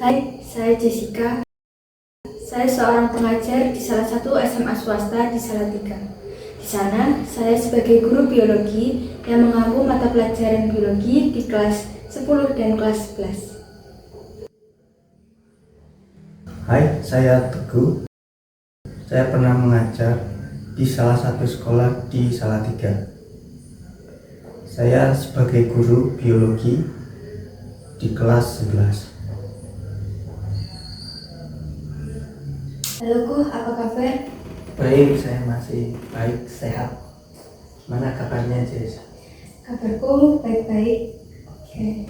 Hai, saya Jessica. Saya seorang pengajar di salah satu SMA swasta di Salatiga. Di sana, saya sebagai guru biologi yang mengampu mata pelajaran biologi di kelas 10 dan kelas 11. Hai, saya Teguh. Saya pernah mengajar di salah satu sekolah di Salatiga. Saya sebagai guru biologi di kelas 11. Halo Gu, apa kabar? Baik, saya masih baik, sehat. Gimana kabarnya, Jess? Kabarku baik-baik. Oke.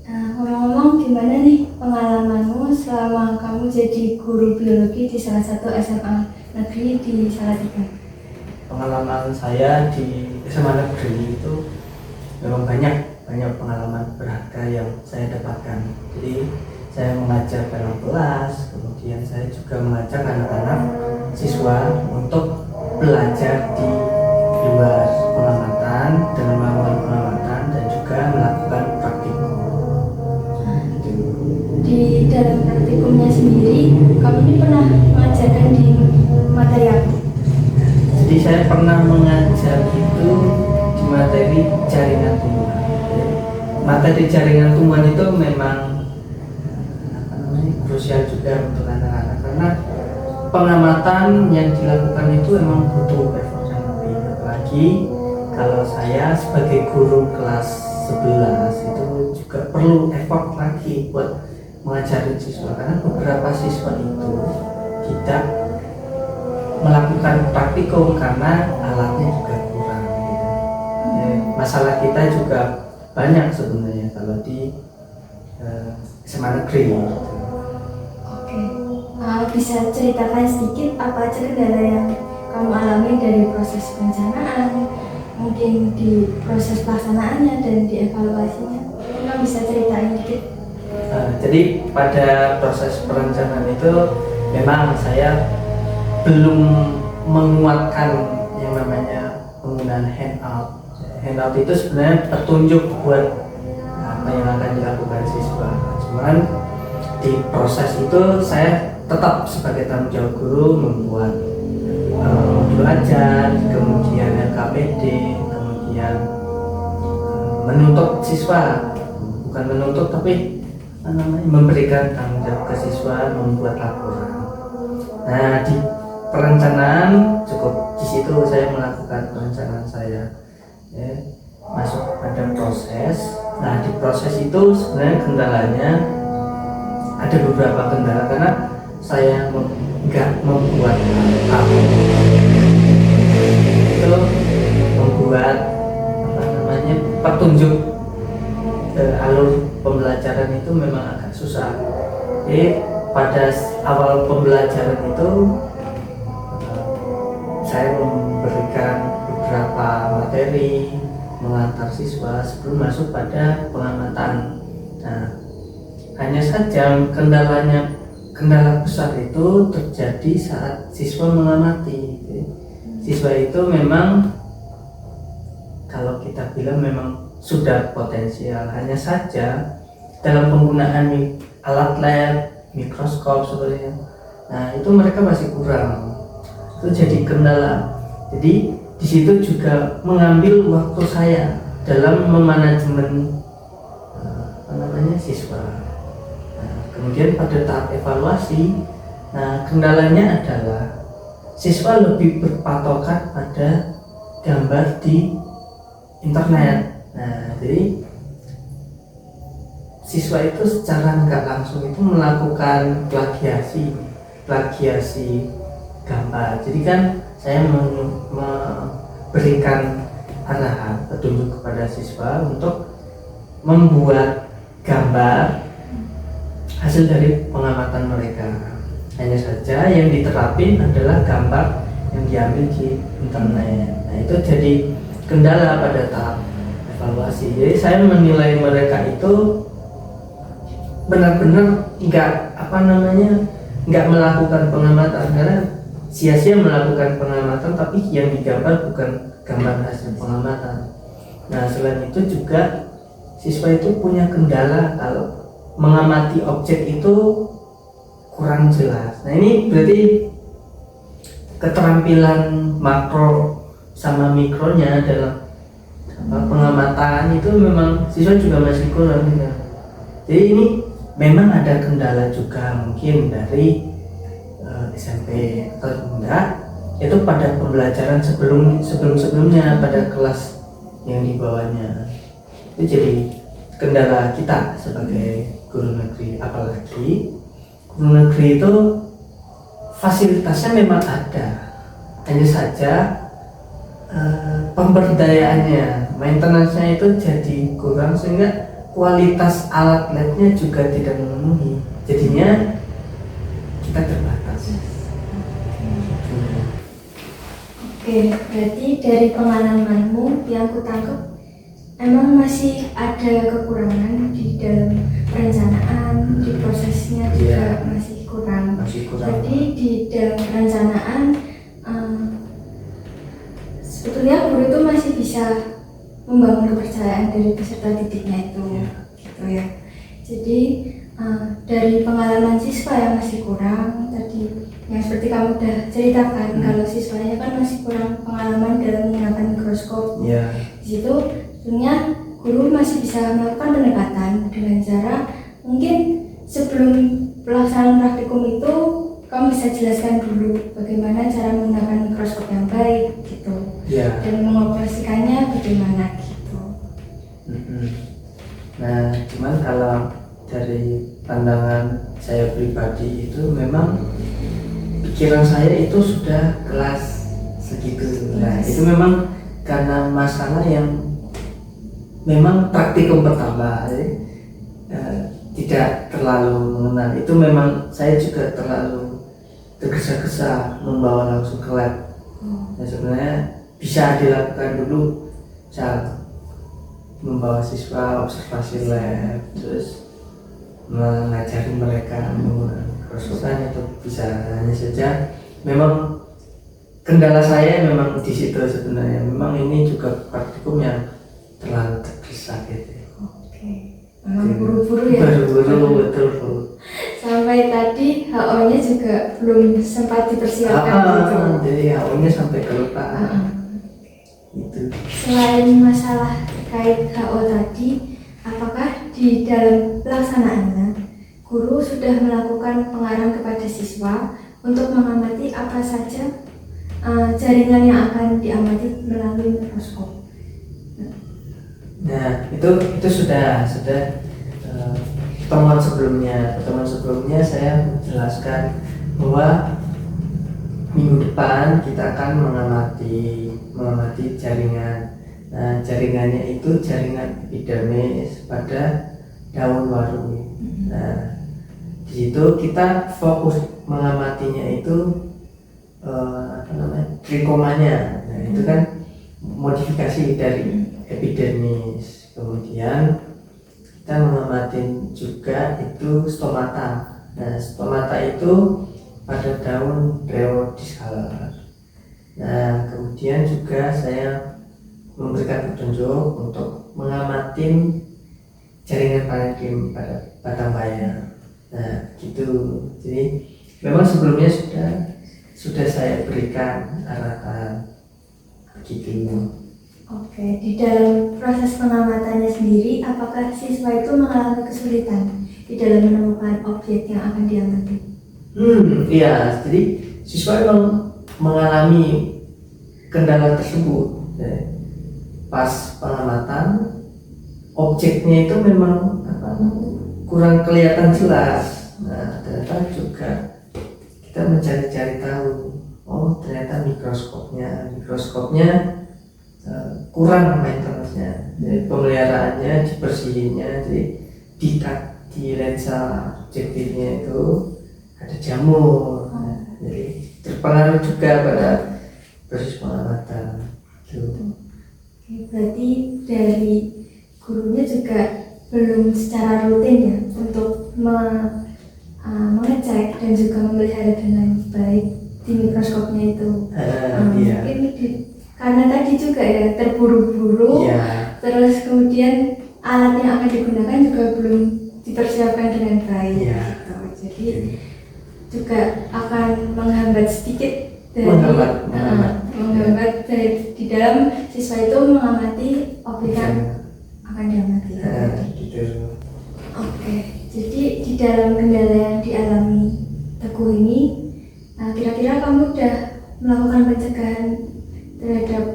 Ngomong-ngomong, gimana nih pengalamanmu selama kamu jadi guru biologi di salah satu SMA negeri di Salatiga? Pengalaman saya di SMA negeri itu memang banyak pengalaman berharga yang saya dapatkan. Jadi saya mengajar dalam kelas, kemudian saya juga mengajak anak-anak siswa untuk belajar di luar pengamatan dengan melakukan pengamatan dan juga melakukan praktikum. Di dalam praktikumnya sendiri, kamu ini pernah mengajarkan di materi apa? Jadi saya pernah mengajar itu di materi jaringan tumbuhan. Materi jaringan tumbuhan itu memang krusial juga untuk anak-anak karena pengamatan yang dilakukan itu memang butuh effort yang lebih, apalagi kalau saya sebagai guru kelas 11 itu juga perlu effort lagi buat mengajari siswa karena beberapa siswa itu tidak melakukan praktikum karena alatnya juga kurang gitu. Masalah kita juga banyak sebenarnya kalau di SMA negeri gitu. Bisa ceritakan sedikit apa aja kendala yang kamu alami dari proses perencanaan, mungkin di proses pelaksanaannya dan di evaluasinya? Kamu bisa ceritain dikit? Jadi pada proses perencanaan itu memang saya belum menguatkan yang namanya penggunaan handout. Handout itu sebenarnya petunjuk buat apa yang akan dilakukan siswa. Cuman di proses itu saya tetap sebagai tanggung jawab guru membuat modul ajar, kemudian LKPD, kemudian menuntut siswa, bukan menuntut tapi memberikan tanggung jawab ke siswa membuat laporan. Nah di perencanaan cukup di situ saya melakukan perencanaan saya, ya, masuk pada proses. Nah di proses itu sebenarnya kendalanya ada beberapa kendala karena saya nggak membuat apa itu membuat petunjuk alur pembelajaran itu memang agak susah. Jadi pada awal pembelajaran itu saya memberikan beberapa materi mengantar siswa sebelum masuk pada pengamatan. Nah, hanya saja kendala besar itu terjadi saat siswa mengamati. Siswa itu memang kalau kita bilang memang sudah potensial, hanya saja dalam penggunaan alat lab, mikroskop seperti itu. Nah, itu mereka masih kurang. Itu jadi kendala. Jadi di situ juga mengambil waktu saya dalam memanajemen siswa. Kemudian pada tahap evaluasi, nah kendalanya adalah siswa lebih berpatokan pada gambar di internet. Nah, jadi siswa itu secara nggak langsung itu melakukan plagiasi gambar. Jadi kan saya memberikan arahan petunjuk kepada siswa untuk membuat gambar hasil dari pengamatan mereka. Hanya saja yang diterapin adalah gambar yang diambil di internet. Nah, itu jadi kendala pada tahap evaluasi. Jadi saya menilai mereka itu benar-benar nggak melakukan pengamatan karena sia-sia melakukan pengamatan, tapi yang digambar bukan gambar hasil pengamatan. Nah, selain itu juga siswa itu punya kendala kalau mengamati objek itu kurang jelas. Nah ini berarti keterampilan makro sama mikronya dalam pengamatan itu memang siswa juga masih kurang gitu. Jadi ini memang ada kendala juga mungkin dari SMP atau enggak itu pada pembelajaran sebelumnya pada kelas yang di bawahnya. Itu jadi kendala kita sebagai guru negeri, apalagi guru negeri itu fasilitasnya memang ada, hanya saja pemberdayaannya, maintenance-nya itu jadi kurang sehingga kualitas alat labnya juga tidak memenuhi, jadinya kita terbatas. Oke, berarti dari pengalamanmu yang kutangkap emang masih ada kekurangan di dalam perencanaan, di prosesnya juga masih kurang. Jadi di dalam perencanaan sebetulnya guru itu masih bisa membangun kepercayaan dari peserta didiknya itu, gitu ya. Jadi dari pengalaman siswa yang masih kurang tadi, yang seperti kamu udah ceritakan, kalau siswanya kan masih kurang pengalaman dalam menggunakan mikroskop. Di situ sebenarnya guru masih bisa melakukan pendekatan dengan cara mungkin sebelum pelaksanaan praktikum itu kamu bisa jelaskan dulu bagaimana cara menggunakan mikroskop yang baik gitu, dan mengoperasikannya bagaimana gitu. Nah, cuman kalau dari pandangan saya pribadi itu memang pikiran saya itu sudah kelas segitu. Nah, itu memang karena masalah yang memang praktikum pertama, tidak terlalu mengenal. Itu memang saya juga terlalu tergesa-gesa membawa langsung ke lab. Nah, sebenarnya bisa dilakukan dulu, misal membawa siswa observasi lab, terus mengajari mereka menggunakan mikroskop, itu bisa. Hanya saja memang kendala saya memang di situ sebenarnya. Memang ini juga praktikum yang terlalu tergesa gitu. Oke, memang buru-buru ya. Buru-buru, betul. Sampai tadi HO-nya juga belum sempat dipersiapkan gitu. Jadi HO-nya sampai kelupaan. Itu. Selain masalah terkait HO tadi, apakah di dalam pelaksanaannya guru sudah melakukan pengarang kepada siswa untuk mengamati apa saja jaringan yang akan diamati melalui mikroskop? Nah, itu sudah pertemuan sebelumnya saya menjelaskan bahwa minggu depan kita akan mengamati jaringan. Nah, jaringannya itu jaringan epidermis pada daun warung. Nah, di situ kita fokus mengamatinya itu trikomanya. Nah, itu kan modifikasi dari epidermis. Kemudian kita mengamati juga itu stomata. Nah, stomata itu pada daun Rheodiscaler. Nah, kemudian juga saya memberikan petunjuk untuk mengamati jaringan parenkim pada batang bayam. Nah, gitu. Jadi memang sebelumnya sudah saya berikan arahan gitu. Oke, di dalam proses pengamatannya sendiri, apakah siswa itu mengalami kesulitan di dalam menemukan objek yang akan diamati? Iya, jadi siswa memang mengalami kendala tersebut. Pas pengamatan, objeknya itu memang kurang kelihatan jelas. Nah, ternyata juga kita mencari-cari tahu, oh ternyata mikroskopnya kurang maintenance-nya, jadi pemeliharaannya, dibersihinnya, jadi di lensa objektifnya itu ada jamur. Nah, jadi terpengaruh juga pada proses pengamatan. Berarti dari gurunya juga belum secara rutin ya untuk mengecek dan juga memelihara dengan baik di mikroskopnya itu. Mungkin karena tadi juga ya terburu-buru, terus kemudian alat yang akan digunakan juga belum dipersiapkan dengan baik Iya. gitu. Jadi juga akan menghambat sedikit dari menghambat dari di dalam siswa itu mengamati objek yang akan diamati. Gitu. Oke, jadi di dalam kendala yang dialami Teguh ini, kira-kira kamu udah melakukan pencegahan terhadap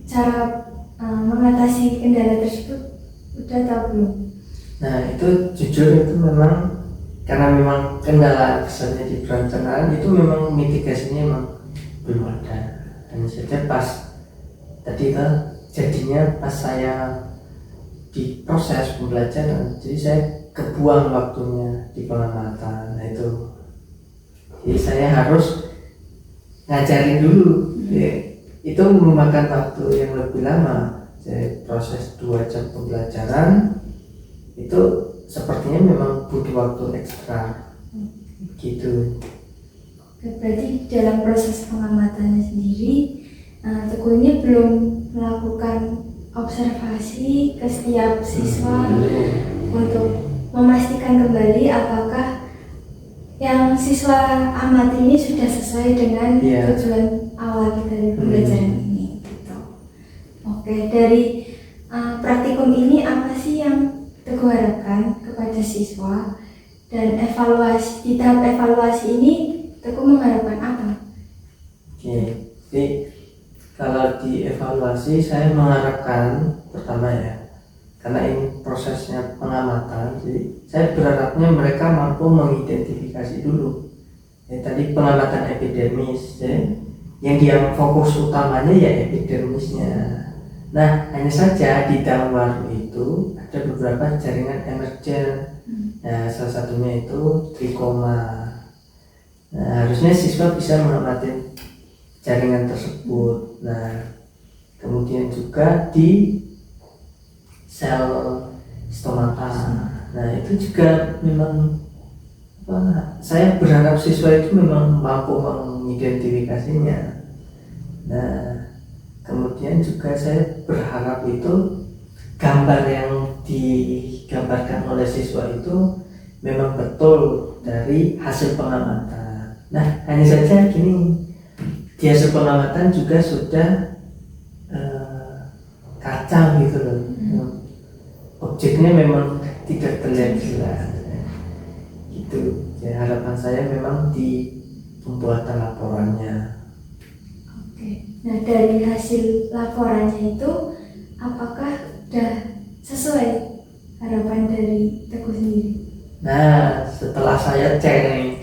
cara mengatasi kendala tersebut, udah atau belum? Nah itu jujur itu memang karena memang kendala kesannya di perencanaan itu memang mitigasinya memang belum ada. Hanya saja pas tadi kan jadinya pas saya di proses pembelajaran, jadi saya kebuang waktunya di pengamatan. Nah itu, jadi saya harus ngajarin dulu. Itu memakan waktu yang lebih lama. Jadi proses 2 jam pembelajaran itu sepertinya memang butuh waktu ekstra gitu. Berarti dalam proses pengamatannya sendiri, Teguh ini belum melakukan observasi ke setiap siswa untuk memastikan kembali apakah yang siswa amati ini sudah sesuai dengan tujuan awal kita dari pembelajaran ini gitu. Oke, dari praktikum ini apa sih yang Teguh harapkan kepada siswa, dan evaluasi di tahap evaluasi ini Teguh mengharapkan apa? Oke, jadi kalau di evaluasi saya mengharapkan pertama ya, karena ini prosesnya pengamatan, jadi saya berharapnya mereka mampu mengidentifikasi dulu. Tadi pengamatan epidermis, jadi yang dia fokus utamanya ya epidermisnya. Nah hanya saja di dalam waru itu ada beberapa jaringan emergen. Nah salah satunya itu trikoma. Nah harusnya siswa bisa mengamati jaringan tersebut. Nah kemudian juga di sel stomata. Nah itu juga memang saya berharap siswa itu memang mampu mengidentifikasinya. Nah kemudian juga saya berharap itu gambar yang digambarkan oleh siswa itu memang betul dari hasil pengamatan. Nah hanya saja gini, di hasil pengamatan juga sudah kacau gitu loh. Objeknya memang tidak terlihat jelas gitu. Ya, harapan saya memang di pembuatan laporannya. Oke, nah dari hasil laporannya itu apakah sudah sesuai harapan dari Teguh sendiri? Nah setelah saya cek nih,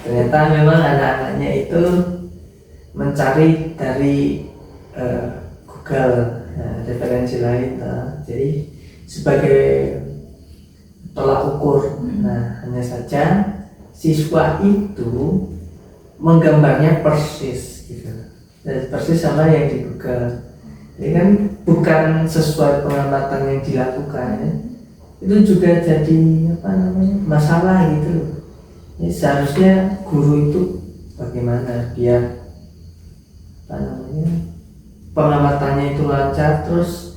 ternyata memang anak-anaknya itu mencari dari Google, referensi lain. Jadi sebagai tolak ukur. Nah hanya saja siswa itu menggambarnya persis gitu, persis sama yang di Google. Jadi kan bukan sesuai pengamatan yang dilakukan ya. Itu juga jadi masalah gitu. Jadi seharusnya guru itu bagaimana biar pengamatannya itu lancar, terus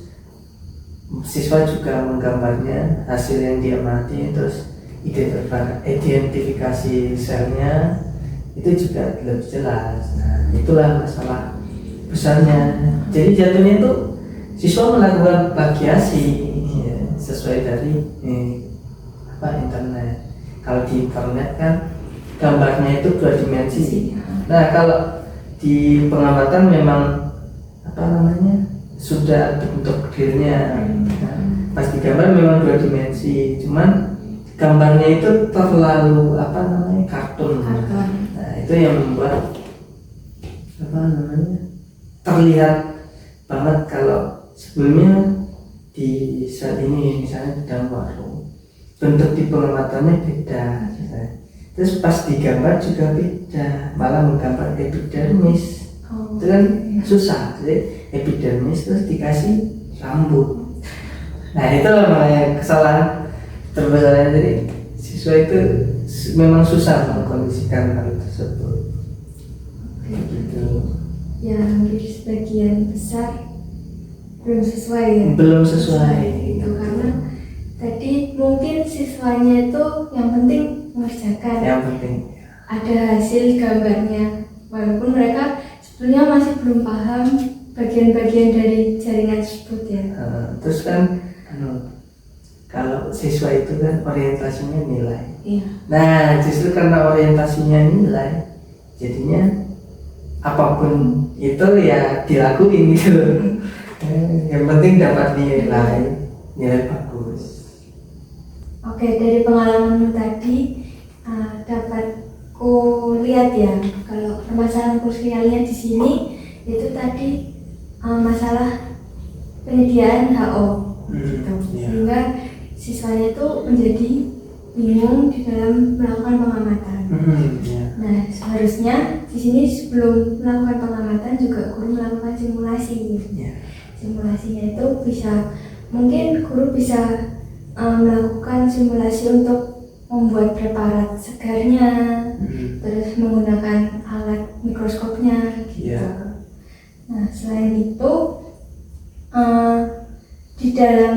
siswa juga menggambarnya hasil yang dia amati, terus identifikasi selnya itu juga lebih jelas. Nah itulah masalah besarnya. Jadi jatuhnya itu siswa melakukan plagiasi ya, sesuai dari internet. Kalau di internet kan gambarnya itu 2 dimensi. Nah kalau di pengamatan memang sudah bentuk realnya. Nah, pas di gambar memang 2 dimensi, cuman gambarnya itu terlalu kartun. Nah itu yang membuat terlihat banget kalau sebelumnya di saat ini misalnya di dalam warung bentuk di pengamatannya beda, terus pas digambar juga beda, malah menggambar epidermis. Itu kan susah, jadi epidermis terus dikasih rambut. Nah itu namanya kesalahan terbesarnya. Jadi siswa itu memang susah mengkondisikan hal tersebut. Gitu. Ya hampir sebagian besar belum sesuai ya. Belum sesuai. Itu karena Jadi mungkin siswanya itu yang penting mengerjakan, yang penting ada hasil gambarnya, walaupun mereka sebetulnya masih belum paham bagian-bagian dari jaringan tersebut ya. Terus kan kalau siswa itu kan orientasinya nilai. Iya. Nah justru karena orientasinya nilai, jadinya apapun itu ya dilakuin gitu loh. Yang penting dapat nilai bagus. Oke, dari pengalamanmu tadi dapat ku lihat ya kalau permasalahan krusialnya di sini itu tadi masalah penyediaan HO gitu. Iya. Sehingga siswanya itu menjadi bingung di dalam melakukan pengamatan. Iya. Nah, seharusnya di sini sebelum melakukan pengamatan juga guru melakukan simulasi. Iya. Simulasinya itu mungkin guru bisa melakukan simulasi untuk membuat preparat segarnya, terus menggunakan alat mikroskopnya gitu. Iya. Nah, selain itu di dalam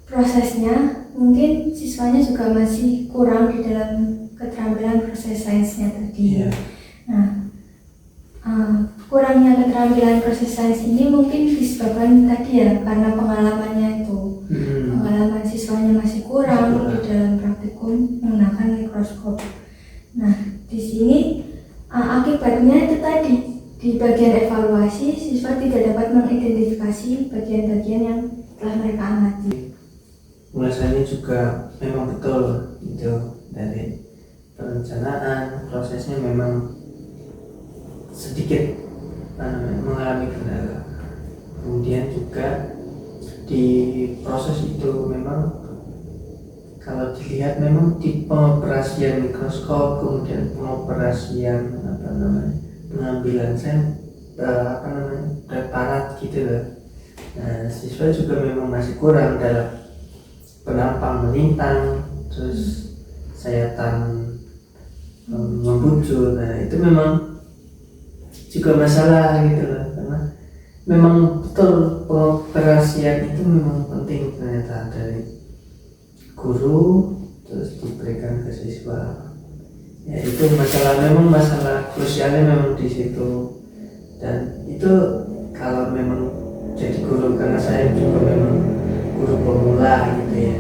prosesnya mungkin siswanya juga masih kurang di dalam keterampilan proses sainsnya tadi. Iya. Nah, kurangnya keterampilan proses sains ini mungkin disebabkan tadi ya karena pengalamannya itu. Pengalaman siswanya masih kurang di dalam praktikum menggunakan mikroskop. Nah, di sini akibatnya itu tadi di bagian evaluasi siswa tidak dapat mengidentifikasi bagian-bagian yang telah mereka amati. Ulasannya juga memang betul itu dari perencanaan prosesnya memang sedikit mengalami kendala. Kemudian juga di proses itu memang kalau dilihat memang di pengoperasian mikroskop, kemudian pengoperasian pengambilan preparat gitu loh. Nah, siswa juga memang masih kurang dalam penampang melintang, terus sayatan membujur. Nah, itu memang juga masalah gitu loh, karena memang betul pengoperasian itu memang penting ternyata dari guru terus diberikan ke siswa. Ya itu memang masalah krusialnya memang di situ. Dan itu kalau memang jadi guru, karena saya juga memang guru pemula gitu ya.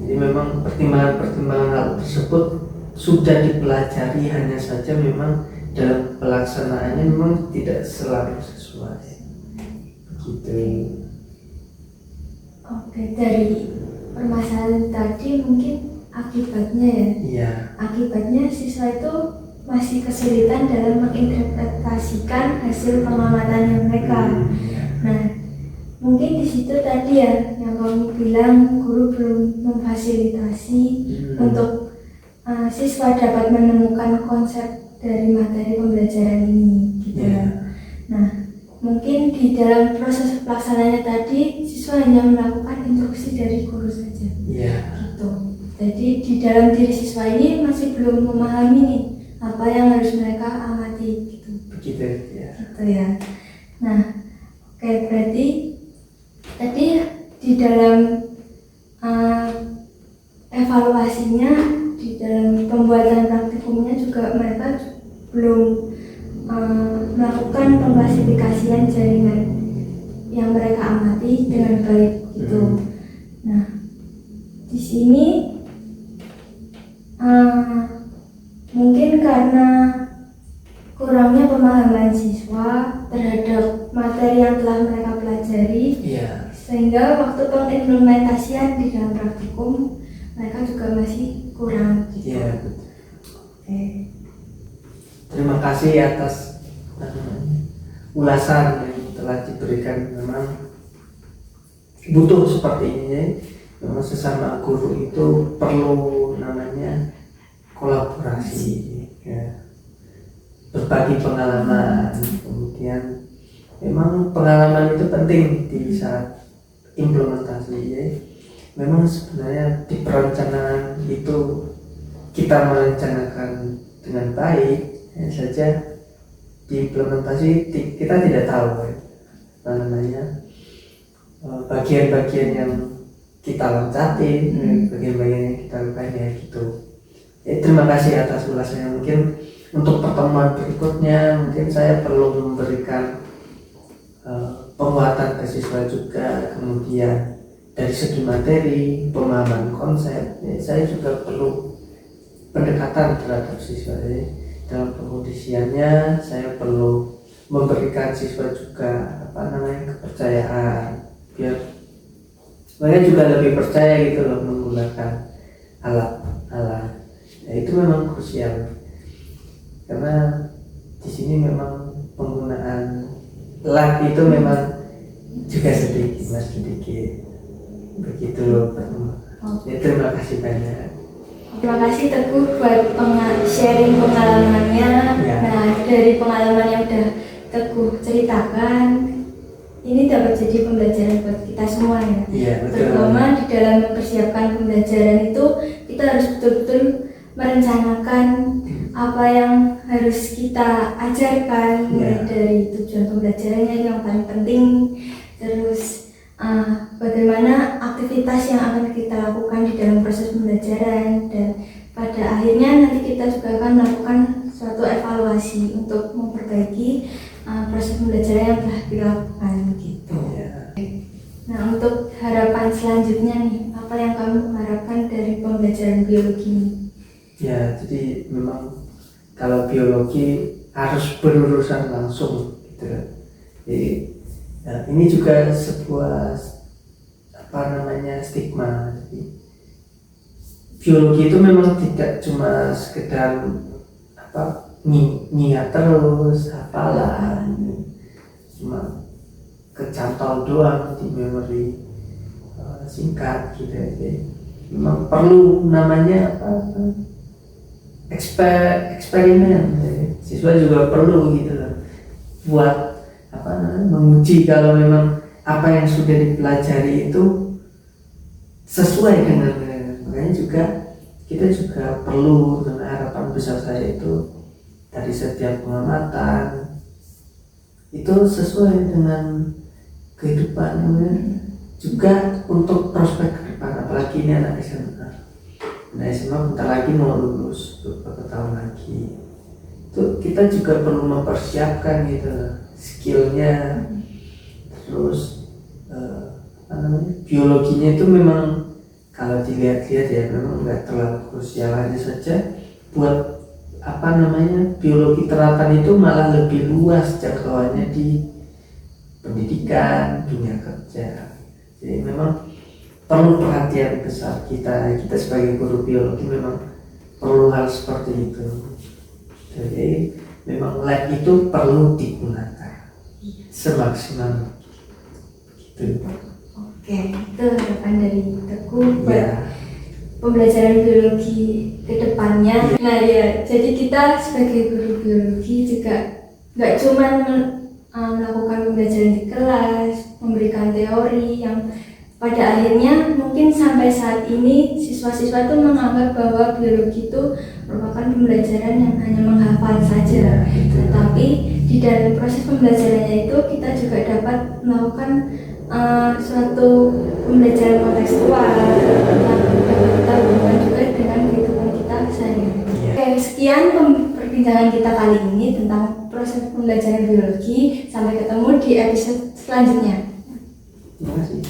Jadi memang pertimbangan hal tersebut sudah dipelajari, hanya saja memang dalam pelaksanaannya memang tidak selalu sesuai gitu. Oke, dari permasalahan tadi mungkin akibatnya ya. Iya. Akibatnya siswa itu masih kesulitan dalam menginterpretasikan hasil pengamatannya mereka. Nah, mungkin di situ tadi ya yang kamu bilang guru belum memfasilitasi untuk siswa dapat menemukan konsep dari materi pembelajaran ini gitu ya. Nah, mungkin di dalam proses pelaksanaannya tadi siswa hanya melakukan instruksi dari guru saja. Gitu. Jadi di dalam diri siswa ini masih belum memahami nih apa yang harus mereka amati gitu. Begitu ya. Gitu ya. Nah, oke, berarti tadi di dalam evaluasinya, di dalam pembuatan praktikumnya juga mereka belum melakukan pengklasifikasian jaringan yang mereka amati dengan baik gitu. Nah, di sini mungkin karena kurangnya pemahaman siswa terhadap materi yang telah mereka pelajari, sehingga waktu pengimplementasian di dalam praktikum mereka juga masih kurang gitu. Oke. Terima kasih atas ulasan yang telah diberikan. Memang butuh seperti ini. Memang sesama guru itu perlu namanya kolaborasi ya. Berbagi pengalaman, kemudian memang pengalaman itu penting di saat implementasi ya. Memang sebenarnya di perencanaan itu kita merencanakan dengan baik, hanya saja di implementasi kita tidak tahu bagian-bagian yang kita loncatin, bagian-bagian yang kita lupain ya gitu. Terima kasih atas ulasannya. Mungkin untuk pertemuan berikutnya mungkin saya perlu memberikan penguatan ke siswa juga, kemudian dari segi materi, pemahaman konsep, saya juga perlu pendekatan terhadap siswa. Dalam pengondisiannya saya perlu memberikan siswa juga kepercayaan, biar mereka juga lebih percaya gitu loh menggunakan alat-alat. Itu memang krusial karena di sini memang penggunaan lab itu memang juga sedikit begitu loh. Terima kasih banyak. Terima kasih Teguh buat sharing pengalamannya. Ya. Nah, dari pengalaman yang udah Teguh ceritakan, ini dapat jadi pembelajaran buat kita semua ya. Iya, betul. Terutama di dalam mempersiapkan pembelajaran itu kita harus betul-betul merencanakan apa yang harus kita ajarkan, mulai dari tujuan pembelajarannya yang paling penting, terus bagaimana aktivitas yang akan kita lakukan di dalam proses pembelajaran, dan pada akhirnya nanti kita juga akan melakukan suatu evaluasi untuk memperbaiki proses pembelajaran yang telah dilakukan gitu. Nah, untuk harapan selanjutnya nih, apa yang kamu harapkan dari pembelajaran biologi ini? Ya, jadi memang kalau biologi harus berurusan langsung gitu. Jadi ini juga sebuah stigma. Jadi, biologi itu memang tidak cuma sekedar niat terus hafalan, cuma kecantol doang di memori singkat gitu. Jadi, memang perlu namanya eksperimen. Siswa juga perlu gitu loh buat menguji kalau memang apa yang sudah dipelajari itu sesuai dengan makanya juga kita juga perlu, dengan harapan besar saya itu dari setiap pengamatan itu sesuai dengan kehidupan juga untuk prospek ke depan, apalagi ini anak SMA. Nah, SMA bentar lagi mau lulus beberapa tahun lagi. Itu kita juga perlu mempersiapkan gitu skillnya. Terus biologinya itu memang kalau dilihat-lihat ya memang nggak terlalu krusial, hanya saja buat biologi terapan itu malah lebih luas jangkauannya di pendidikan, dunia kerja. Jadi memang perlu perhatian besar kita sebagai guru biologi, memang perlu hal seperti itu. Jadi memang lab itu perlu digunakan semaksimal gitu. Oke, itu harapan dari Teguh buat pembelajaran biologi ke depannya. Nah ya, jadi kita sebagai guru biologi juga nggak cuma melakukan pembelajaran di kelas, memberikan teori yang pada akhirnya mungkin sampai saat ini siswa-siswa itu menganggap bahwa biologi itu merupakan pembelajaran yang hanya menghafal saja. Tetapi di dalam proses pembelajarannya itu kita juga dapat melakukan suatu pembelajaran kontekstual yang dapat kita hubungkan juga dengan kehidupan kita sehari-hari. Oke, sekian perbincangan kita kali ini tentang proses pembelajaran biologi. Sampai ketemu di episode selanjutnya. Terima kasih.